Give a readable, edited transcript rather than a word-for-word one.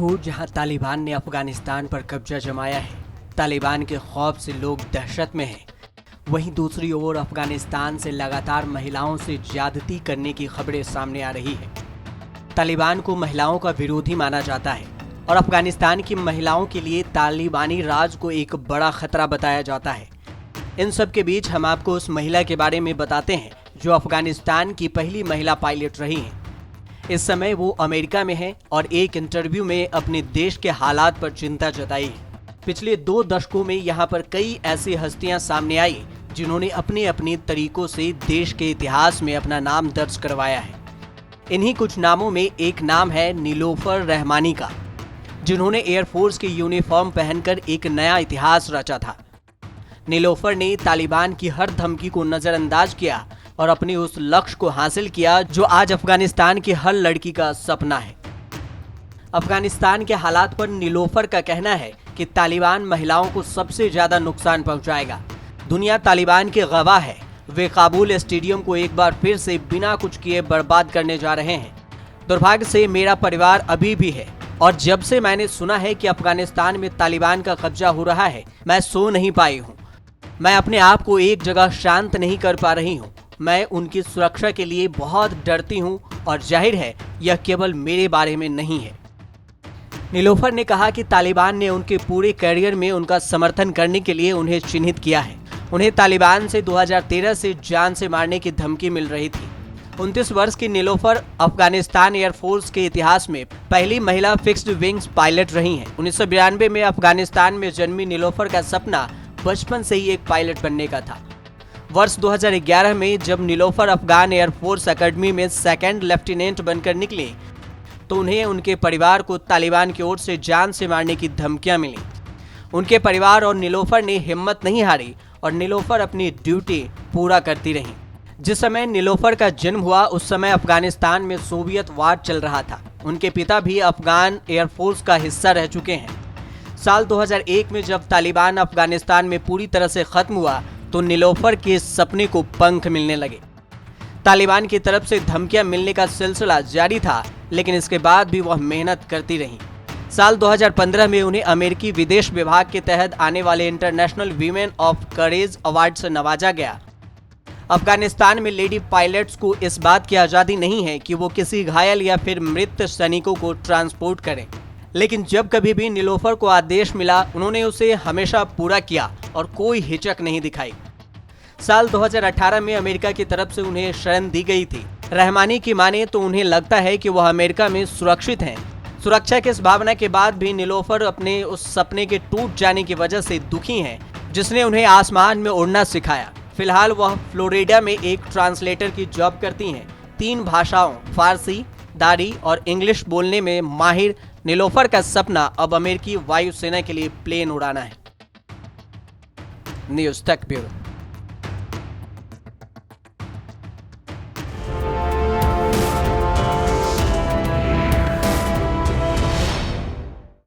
बालाकोट जहां तालिबान ने अफगानिस्तान पर कब्जा जमाया है, तालिबान के खौफ से लोग दहशत में हैं। वहीं दूसरी ओर अफगानिस्तान से लगातार महिलाओं से ज्यादती करने की खबरें सामने आ रही है। तालिबान को महिलाओं का विरोधी माना जाता है और अफगानिस्तान की महिलाओं के लिए तालिबानी राज को एक बड़ा खतरा बताया जाता है। इन सब के बीच हम आपको उस महिला के बारे में बताते हैं जो अफगानिस्तान की पहली महिला पायलट रही हैं। इस समय वो अमेरिका में है और एक इंटरव्यू में अपने देश के हालात पर चिंता जताई है। पिछले 2 दशकों में यहाँ पर कई ऐसी हस्तियां सामने आई जिन्होंने अपने अपने तरीकों से देश के इतिहास में अपना नाम दर्ज करवाया है। इन्हीं कुछ नामों में एक नाम है नीलोफर रहमानी का, जिन्होंने एयरफोर्स की यूनिफॉर्म पहनकर एक नया इतिहास रचा था। नीलोफर ने तालिबान की हर धमकी को नजरअंदाज किया और अपने उस लक्ष्य को हासिल किया जो आज अफगानिस्तान की हर लड़की का सपना है। अफगानिस्तान के हालात पर नीलोफर का कहना है कि तालिबान महिलाओं को सबसे ज्यादा नुकसान पहुंचाएगा। दुनिया तालिबान के गवाह है। वे काबुल स्टेडियम को एक बार फिर से बिना कुछ किए बर्बाद करने जा रहे हैं। दुर्भाग्य से मेरा परिवार अभी भी है और जब से मैंने सुना है कि अफगानिस्तान में तालिबान का कब्जा हो रहा है, मैं सो नहीं पाई हूँ। मैं अपने आप को एक जगह शांत नहीं कर पा रही हूँ। मैं उनकी सुरक्षा के लिए बहुत डरती हूँ और जाहिर है यह केवल मेरे बारे में नहीं है। नीलोफर ने कहा कि तालिबान ने उनके पूरे करियर में उनका समर्थन करने के लिए उन्हें चिन्हित किया है। उन्हें तालिबान से 2013 से जान से मारने की धमकी मिल रही थी। 29 वर्ष की नीलोफर अफगानिस्तान एयरफोर्स के इतिहास में पहली महिला फिक्स्ड विंग्स पायलट रही हैं। 1992 में अफगानिस्तान में जन्मी नीलोफर का सपना बचपन से ही एक पायलट बनने का था। वर्ष 2011 में जब नीलोफर अफगान एयरफोर्स एकेडमी में सेकंड लेफ्टिनेंट बनकर निकले तो उन्हें उनके परिवार को तालिबान की ओर से जान से मारने की धमकियां मिली। उनके परिवार और नीलोफर ने हिम्मत नहीं हारी और नीलोफर अपनी ड्यूटी पूरा करती रही। जिस समय नीलोफर का जन्म हुआ उस समय अफगानिस्तान में सोवियत वार चल रहा था। उनके पिता भी अफगान एयरफोर्स का हिस्सा रह चुके हैं। साल 2001 में जब तालिबान अफगानिस्तान में पूरी तरह से खत्म हुआ तो नीलोफर के सपने को पंख मिलने लगे। तालिबान की तरफ से धमकियां मिलने का सिलसिला जारी था, लेकिन इसके बाद भी वह मेहनत करती रहीं। साल 2015 में उन्हें अमेरिकी विदेश विभाग के तहत आने वाले international women of courage award से नवाजा गया। अफगानिस्तान में लेडी पायलट्स को इस बात की आज़ादी नहीं है कि वो किसी घायल या फिर मृत सैनिकों को ट्रांसपोर्ट करें, लेकिन जब कभी भी नीलोफर को आदेश मिला उन्होंने उसे हमेशा पूरा किया और कोई हिचक नहीं दिखाई। साल 2018 में अमेरिका की तरफ से उन्हें शरण दी गई थी। रहमानी की माने तो उन्हें लगता है कि वह अमेरिका में सुरक्षित हैं। सुरक्षा की इस भावना के बाद भी नीलोफर अपने उस सपने के टूट जाने की वजह से दुखी हैं, जिसने उन्हें आसमान में उड़ना सिखाया। फिलहाल वह फ्लोरिडा में एक ट्रांसलेटर की जॉब करती हैं। 3 भाषाओं फारसी, दारी और इंग्लिश बोलने में माहिर नीलोफर का सपना अब अमेरिकी वायुसेना के लिए प्लेन उड़ाना है। न्यूज़ तक ब्यूरो।